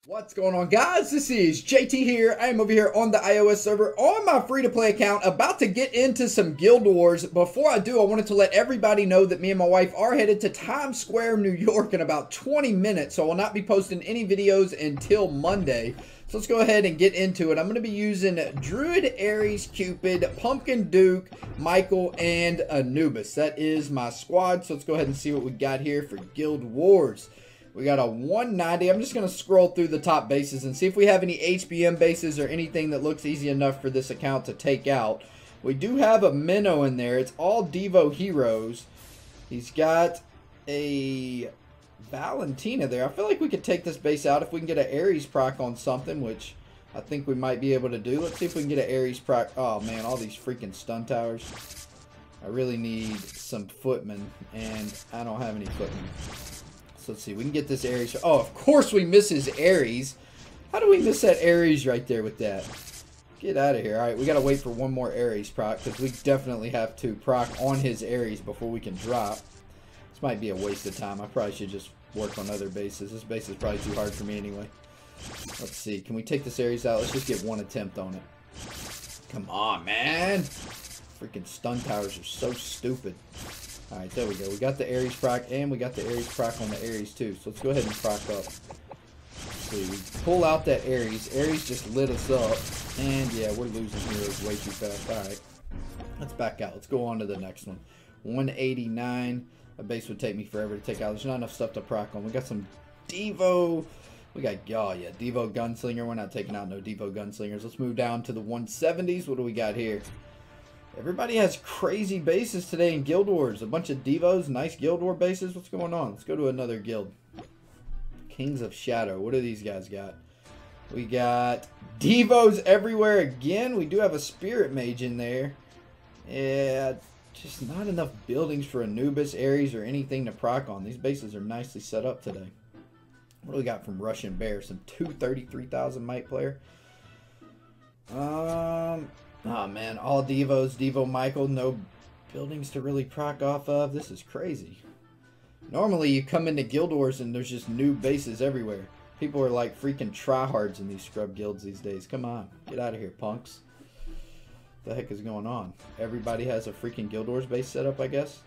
What's going on, guys? This is JT here. I am over here on the iOS server on my free-to-play account, about to get into some Guild Wars. Before I do, I wanted to let everybody know that me and my wife are headed to Times Square, New York in about 20 minutes, so I will not be posting any videos until Monday. So let's go ahead and get into it. I'm going to be using Druid, Ares, Cupid, Pumpkin Duke, Michael, and Anubis. That is my squad, so let's go ahead and see what we got here for Guild Wars. We got a 190. I'm just going to scroll through the top bases and see if we have any HBM bases or anything that looks easy enough for this account to take out. We do have a Minnow in there. It's all Devo heroes. He's got a Valentina there. I feel like we could take this base out if we can get an Ares proc on something, which I think we might be able to do. Let's see if we can get an Ares proc. Oh, man, all these freaking stun towers. I really need some footmen, and I don't have any footmen. Let's see, we can get this Ares. Oh, of course we miss his Ares. How do we miss that Ares right there with that? Get out of here. All right, we got to wait for one more Ares proc, because we definitely have to proc on his Ares before we can drop. This might be a waste of time. I probably should just work on other bases. This base is probably too hard for me anyway. Let's see. Can we take this Ares out? Let's just get one attempt on it. Come on, man. Freaking stun towers are so stupid. Alright, there we go. We got the Ares proc, and we got the Ares proc on the Ares too. So let's go ahead and proc up. Let's see, we pull out that Ares. Ares just lit us up. And yeah, we're losing heroes way too fast. Alright, let's back out. Let's go on to the next one. 189. A base would take me forever to take out. There's not enough stuff to proc on. We got some Devo. We got, oh yeah, Devo Gunslinger. We're not taking out no Devo Gunslingers. Let's move down to the 170s. What do we got here? Everybody has crazy bases today in Guild Wars. A bunch of Devos, nice Guild War bases. What's going on? Let's go to another guild. Kings of Shadow. What do these guys got? We got Devos everywhere again. We do have a Spirit Mage in there. Yeah, just not enough buildings for Anubis, Ares, or anything to proc on. These bases are nicely set up today. What do we got from Russian Bear? Some 233,000 might player. Oh man, all Devos, Devo Michael, no buildings to really proc off of. This is crazy. Normally you come into Guild Wars and there's just new bases everywhere. People are like freaking tryhards in these scrub guilds these days. Come on, get out of here, punks. What the heck is going on? Everybody has a freaking Guild Wars base set up, I guess,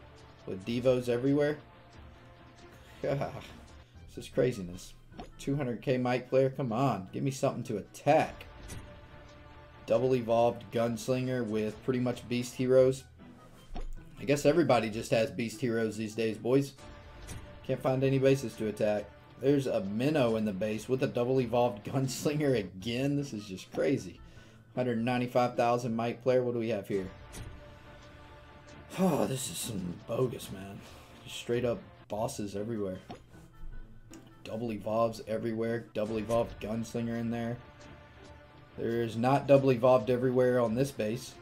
with Devos everywhere. This is craziness. 200k mic player, come on, give me something to attack. Double evolved gunslinger with pretty much beast heroes. I guess everybody just has beast heroes these days, boys. Can't find any bases to attack. There's a Minnow in the base with a double evolved gunslinger again. This is just crazy. 195,000 mic player. What do we have here? Oh, this is some bogus, man. Just straight up bosses everywhere. Double evolves everywhere. Double evolved gunslinger in there. There's not double evolved everywhere on this base,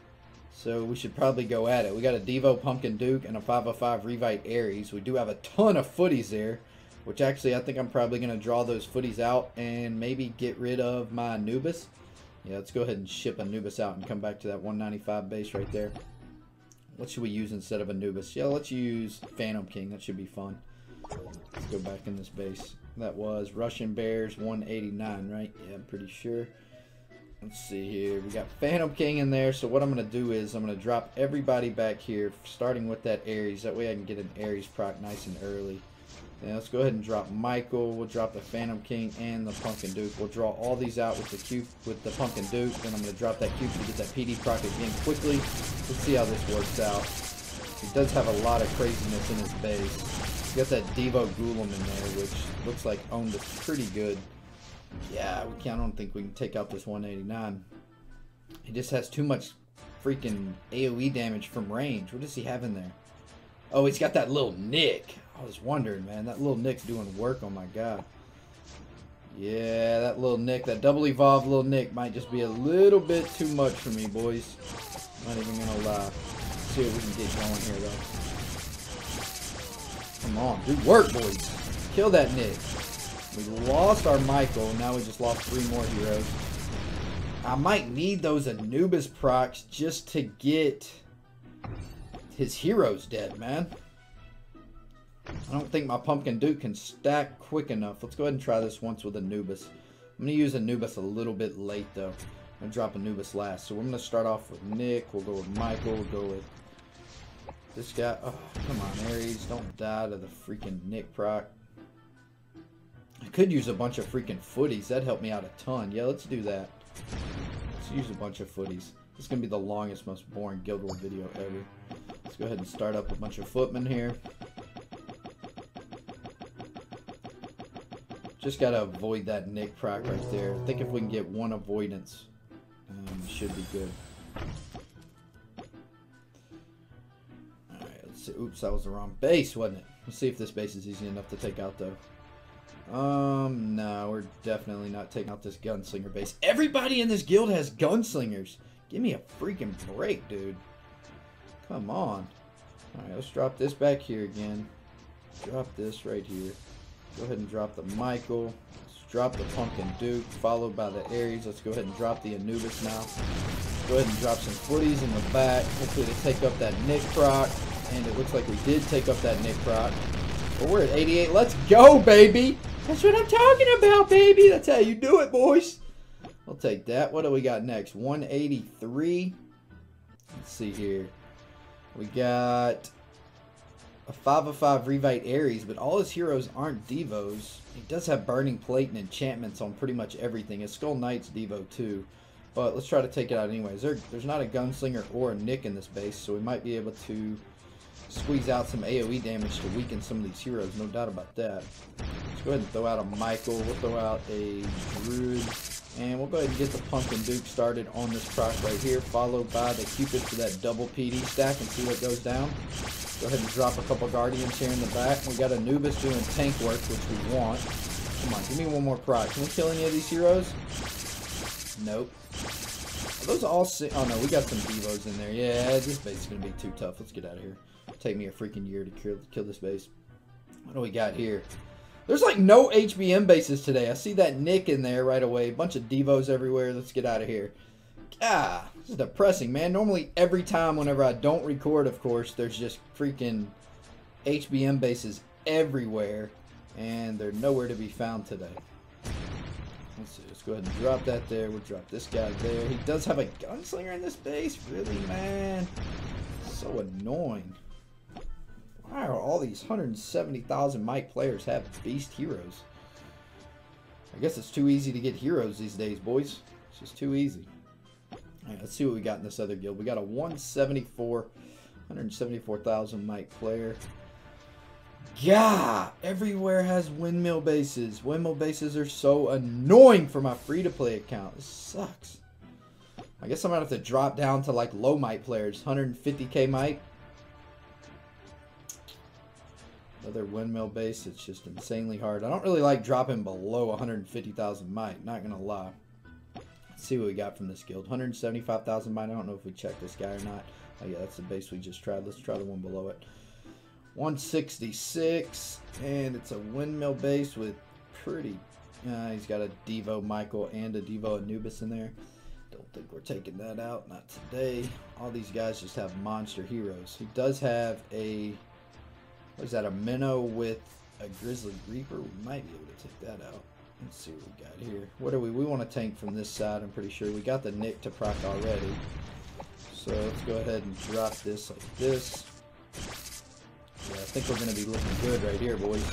so we should probably go at it. We got a Devo Pumpkin Duke and a 505 Revite Ares. We do have a ton of footies there, which actually I think I'm probably going to draw those footies out and maybe get rid of my Anubis. Yeah, let's go ahead and ship Anubis out and come back to that 195 base right there. What should we use instead of Anubis? Yeah, let's use Phantom King. That should be fun. Let's go back in this base. That was Russian Bears 189, right? Yeah, I'm pretty sure. Let's see here. We got Phantom King in there. So what I'm going to do is I'm going to drop everybody back here, starting with that Ares. That way I can get an Ares proc nice and early. Then let's go ahead and drop Michael. We'll drop the Phantom King and the Pumpkin Duke. We'll draw all these out with the Pumpkin Duke. Then I'm going to drop that Cupid to get that PD proc again quickly. Let's see how this works out. He does have a lot of craziness in his base. He's got that Devo Golem in there, which looks like owned it pretty good. Yeah, I don't think we can take out this 189. He just has too much freaking AoE damage from range. What does he have in there? Oh, he's got that little Nick. I was wondering, man. That little Nick's doing work. Oh, my God. Yeah, that little Nick, that double evolved little Nick might just be a little bit too much for me, boys. Not even going to lie. Let's see what we can get going here, though. Come on. Do work, boys. Kill that Nick. We lost our Michael. Now we just lost 3 more heroes. I might need those Anubis procs just to get his heroes dead, man. I don't think my Pumpkin Duke can stack quick enough. Let's go ahead and try this once with Anubis. I'm going to use Anubis a little bit late, though. I'm going to drop Anubis last. So we're going to start off with Nick. We'll go with Michael. We'll go with this guy. Oh, come on, Ares. Don't die to the freaking Nick proc. I could use a bunch of freaking footies. That'd help me out a ton. Yeah, let's do that. Let's use a bunch of footies. This is going to be the longest, most boring Guild War video ever. Let's go ahead and start up a bunch of footmen here. Just got to avoid that Nick proc right there. I think if we can get one avoidance, should be good. Alright, let's see. Oops, that was the wrong base, wasn't it? Let's see if this base is easy enough to take out, though. No, we're definitely not taking out this gunslinger base. Everybody in this guild has gunslingers. Give me a freaking break, dude. Come on. Alright, let's drop this back here again. Drop this right here. Go ahead and drop the Michael. Let's drop the Pumpkin Duke, followed by the Ares. Let's go ahead and drop the Anubis now. Go ahead and drop some footies in the back. Hopefully to take up that Nick proc. And it looks like we did take up that Nick proc. But we're at 88. Let's go, baby! That's what I'm talking about, baby! That's how you do it, boys! I'll take that. What do we got next? 183. Let's see here. We got a 5 of 5 Revite Ares, but all his heroes aren't Devos. He does have Burning Plate and enchantments on pretty much everything. His Skull Knight's Devo too. But let's try to take it out anyways. There's not a Gunslinger or a Nick in this base, so we might be able to squeeze out some AoE damage to weaken some of these heroes, no doubt about that. Let's go ahead and throw out a Michael. We'll throw out a Druid. And we'll go ahead and get the Pumpkin Duke started on this proc right here, followed by the Cupid for that double PD stack and see what goes down. Go ahead and drop a couple Guardians here in the back. We got Anubis doing tank work, which we want. Come on, give me one more proc. Can we kill any of these heroes? Nope. Are those all oh no, we got some Devos in there. Yeah, this base is going to be too tough. Let's get out of here. Take me a freaking year to kill this base. What do we got here? There's like no HBM bases today. I see that Nick in there right away. A bunch of Devos everywhere. Let's get out of here. Ah, this is depressing, man. Normally every time whenever I don't record, of course, there's just freaking HBM bases everywhere. And they're nowhere to be found today. Let's see. Let's go ahead and drop that there. We'll drop this guy there. He does have a gunslinger in this base. Really, man? So annoying. Why are all these 170,000 mic players have beast heroes? I guess it's too easy to get heroes these days, boys. It's just too easy. Alright, let's see what we got in this other guild. We got a 174,000 mic player. Yeah, everywhere has windmill bases. Windmill bases are so annoying for my free-to-play account. This sucks. I guess I'm going to have to drop down to like low mic players. 150k mic. Another windmill base. It's just insanely hard. I don't really like dropping below 150,000 mic. Not going to lie. Let's see what we got from this guild. 175,000 mic. I don't know if we checked this guy or not. Oh yeah, that's the base we just tried. Let's try the one below it. 166, and it's a windmill base with pretty, he's got a Devo Michael and a Devo Anubis in there. Don't think we're taking that out, not today. All these guys just have monster heroes. He does have a, what is that, a Minnow with a Grizzly Reaper. We might be able to take that out. Let's see what we got here. What do we want to tank from this side, I'm pretty sure. We got the Nick to proc already. So let's go ahead and drop this like this. Yeah, I think we're going to be looking good right here, boys.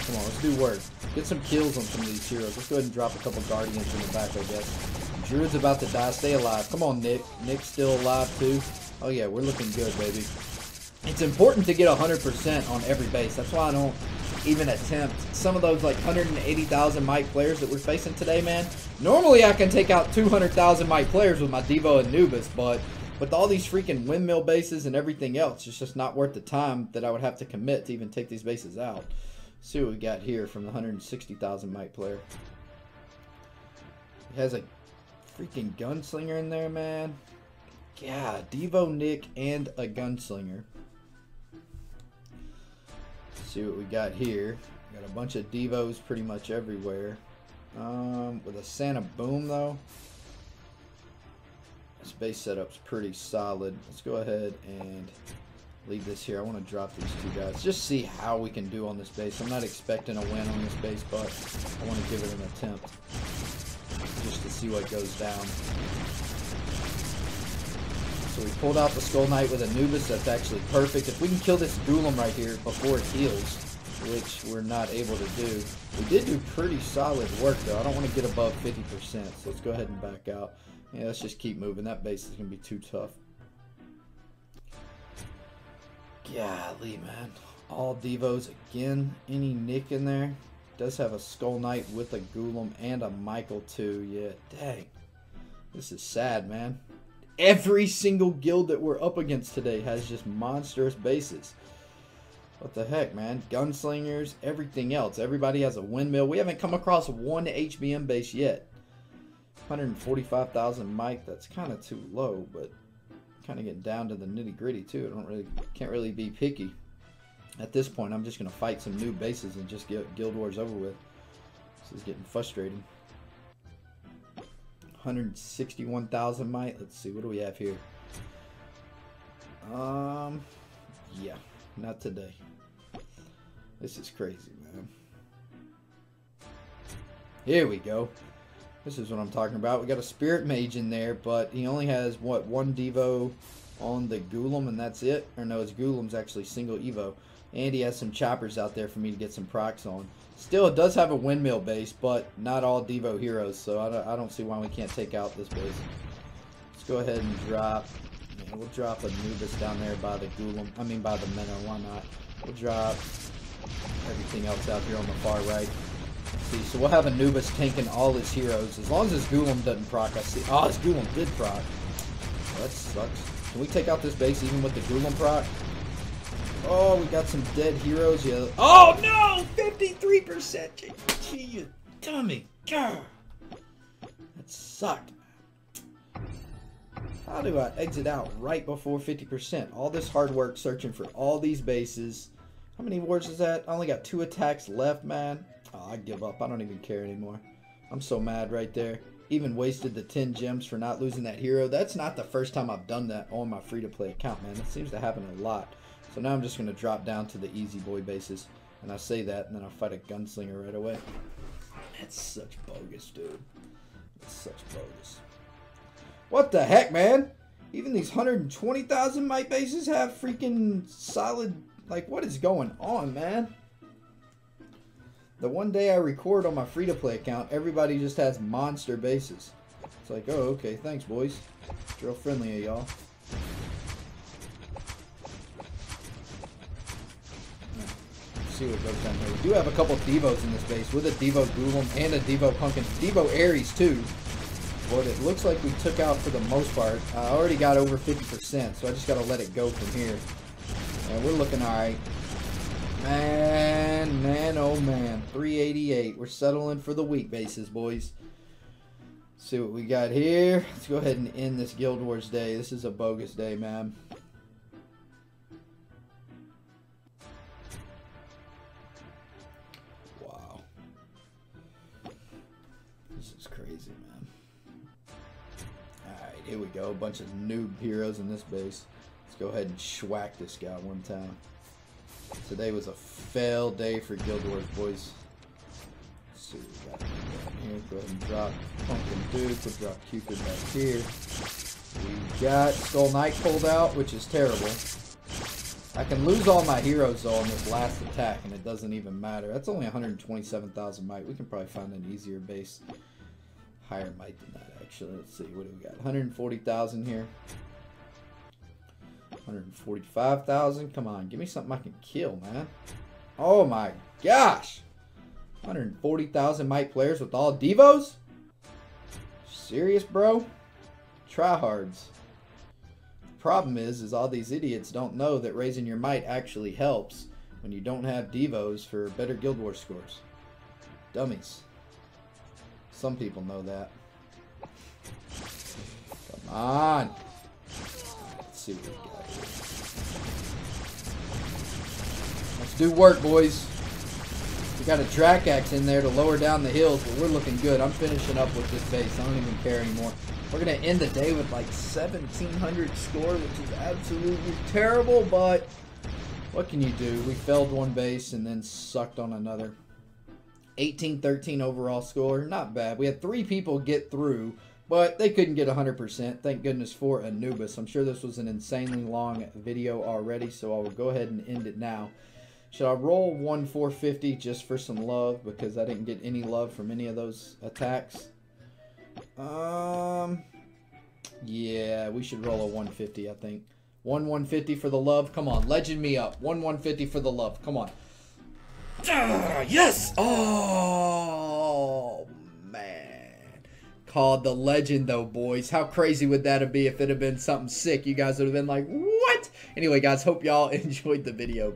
Come on, let's do work. Get some kills on some of these heroes. Let's go ahead and drop a couple Guardians in the back, I guess. Druid's about to die. Stay alive. Come on, Nick. Nick's still alive, too. Oh, yeah, we're looking good, baby. It's important to get 100% on every base. That's why I don't even attempt some of those, like, 180,000 mic players that we're facing today, man. Normally, I can take out 200,000 mic players with my Devo Anubis, but with all these freaking windmill bases and everything else, it's just not worth the time that I would have to commit to even take these bases out. Let's see what we got here from the 160,000 mic player. He has a freaking gunslinger in there, man. Yeah, Devo, Nick, and a gunslinger. Let's see what we got here. We got a bunch of Devos pretty much everywhere. With a Santa Boom, though. This base setup's pretty solid. Let's go ahead and leave this here. I want to drop these two guys. Just see how we can do on this base. I'm not expecting a win on this base, but I want to give it an attempt. just to see what goes down. So we pulled out the Skull Knight with Anubis. That's actually perfect. If we can kill this Golem right here before it heals, which we're not able to do. We did do pretty solid work, though. I don't want to get above 50%, so let's go ahead and back out. Yeah, let's just keep moving. That base is going to be too tough. Golly, man. All Devos again. Any Nick in there? Does have a Skull Knight with a Golem and a Michael, too. Yeah, dang. This is sad, man. Every single guild that we're up against today has just monstrous bases. What the heck, man? Gunslingers, everything else. Everybody has a windmill. We haven't come across one HBM base yet. 145,000 mic. That's kind of too low, but kind of getting down to the nitty gritty too. Can't really be picky. At this point, I'm just gonna fight some new bases and just get Guild Wars over with. This is getting frustrating. 161,000 might. Let's see, what do we have here? Yeah, not today. This is crazy, man. Here we go. This is what I'm talking about. We got a Spirit Mage in there, but he only has, what, one Devo on the Golem, and that's it? Or no, his Golem's actually single Evo. And he has some choppers out there for me to get some procs on. Still, it does have a windmill base, but not all Devo heroes, so I don't see why we can't take out this base. Let's go ahead and drop. Yeah, we'll drop Anubis down there by the Golem. I mean, by the Minnow. Why not? We'll drop everything else out here on the far right. See, so we'll have Anubis tanking all his heroes. As long as his Golem doesn't proc, I see. Oh, his Golem did proc. Oh, that sucks. Can we take out this base even with the Golem proc? Oh, we got some dead heroes. Yeah. Oh no! 53%. Gee, you dummy. God. That sucked. How do I exit out right before 50%? All this hard work searching for all these bases. How many wars is that? I only got 2 attacks left, man. Oh, I give up. I don't even care anymore. I'm so mad right there. Even wasted the 10 gems for not losing that hero. That's not the first time I've done that on my free-to-play account, man. It seems to happen a lot. So now I'm just going to drop down to the easy boy bases. And I say that, and then I'll fight a gunslinger right away. That's such bogus, dude. That's such bogus. What the heck, man? Even these 120,000 might bases have freaking solid... Like, what is going on, man? The one day I record on my free-to-play account, everybody just has monster bases. It's like, oh, okay, thanks, boys. It's real friendly of y'all. See what goes down here. We do have a couple Devos in this base with a Devo Golem and a Devo Pumpkin. Devo Ares, too. But it looks like we took out for the most part. I already got over 50%, so I just got to let it go from here. And we're looking alright. Man, oh man. 388. We're settling for the weak bases, boys. See what we got here. Let's go ahead and end this Guild Wars day. This is a bogus day, man. Wow. This is crazy, man. Alright, here we go. A bunch of noob heroes in this base. Let's go ahead and schwack this guy one time. Today was a fail day for Guild Wars, boys. Let's see what we got here. Go ahead and drop Pumpkin Duke. We'll drop Cupid back here. We got Skull Knight pulled out, which is terrible. I can lose all my heroes though on this last attack, and it doesn't even matter. That's only 127,000 might. We can probably find an easier base. Higher might than that, actually. Let's see. What do we got? 140,000 here. 145,000. Come on, give me something I can kill, man. Oh my gosh. 140,000 might players with all Devos? Serious, bro? Tryhards. Problem is all these idiots don't know that raising your might actually helps when you don't have Devos for better Guild Wars scores. Dummies. Some people know that. Come on. Let's see what we got. Let's do work, boys. We got a Drakax in there to lower down the hills, but we're looking good. I'm finishing up with this base. I don't even care anymore. We're going to end the day with like 1,700 score, which is absolutely terrible, but what can you do? We failed one base and then sucked on another. 18-13 overall score. Not bad. We had 3 people get through, but they couldn't get 100%. Thank goodness for Anubis. I'm sure this was an insanely long video already, so I will go ahead and end it now. Should I roll 1-450 just for some love, because I didn't get any love from any of those attacks? Yeah, we should roll a 150, I think. 1-150 for the love. Come on, legend me up. 1-150 for the love. Come on. Yes! Oh, man. Called the legend, though, boys. How crazy would that be if it had been something sick? You guys would have been like, what? Anyway, guys, hope y'all enjoyed the video.